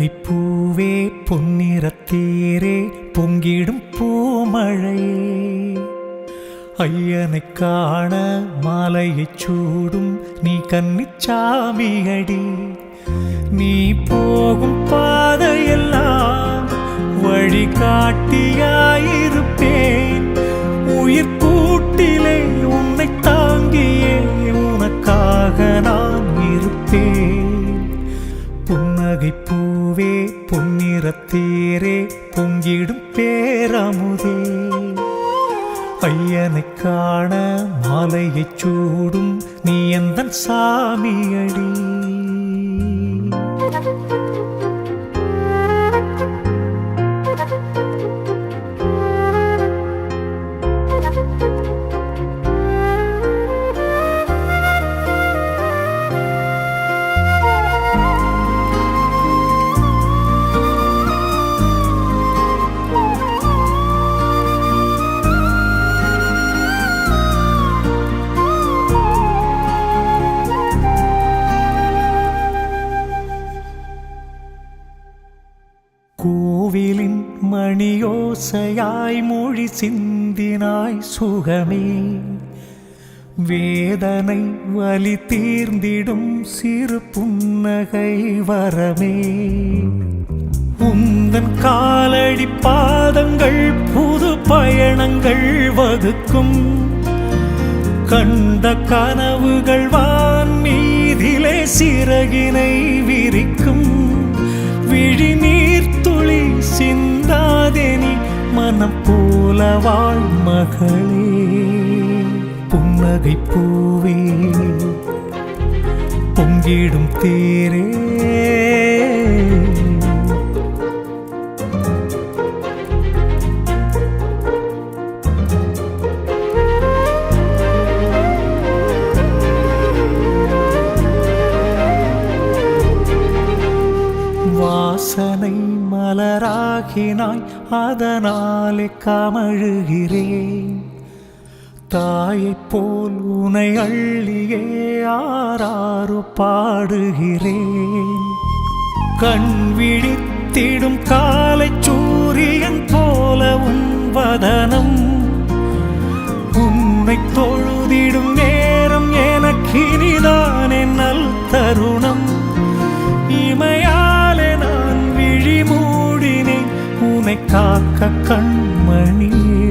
புன்னகைப்பூவே பொன்னிறத்தேரே பொங்கிடும் பூமழையே ஐயனை காண மாலையைச் சூடும் நீ கன்னிச்சாமியடி நீ போகும் பாதையெல்லாம் வழிகாட்டியாயிருப்பேன் உயிர் கூட்டிலே உன்னை தாங்கியே உனக்காக நான் இருப்பேன் புன்னகைப்பூவே பொன்னிறத்தேரே பொங்கிடும் பேரமுதே ஐயனை காண மாலையைச் சூடும் நீ எந்தன் சாமியடி கோவிலின் மணியோசையாய் மொழி சிந்தினாய் சுகமே வேதனை வலி தீர்ந்திடும் சிறு புன்னகை வரமே உந்தன் காலடி பாதங்கள் புது பயணங்கள் வகுக்கும் கண்ட கனவுகள் வான் மீதிலே சிறகினை விரிக்கும் விழிநீர் துளி சிந்தாதெனி மனம் போல வாழ் மகளே புன்னகைப்பூவே பொங்கிடும் தேரே வாசனை மலராகினாய் அதனாலே கமழுகிறேன் தாயைப் போல் உனை அள்ளியே ஆராரோ பாடுகிறேன் கண் விழித்திடும் காலை சூரியன் போல உன் வதனம் உன்னை தொழுதிடும் நேரம் எனக்கினிதானே நல் தருணம் இமையாலே நான் விழி மூடினேன் உன்னை காக்க கண்மணியே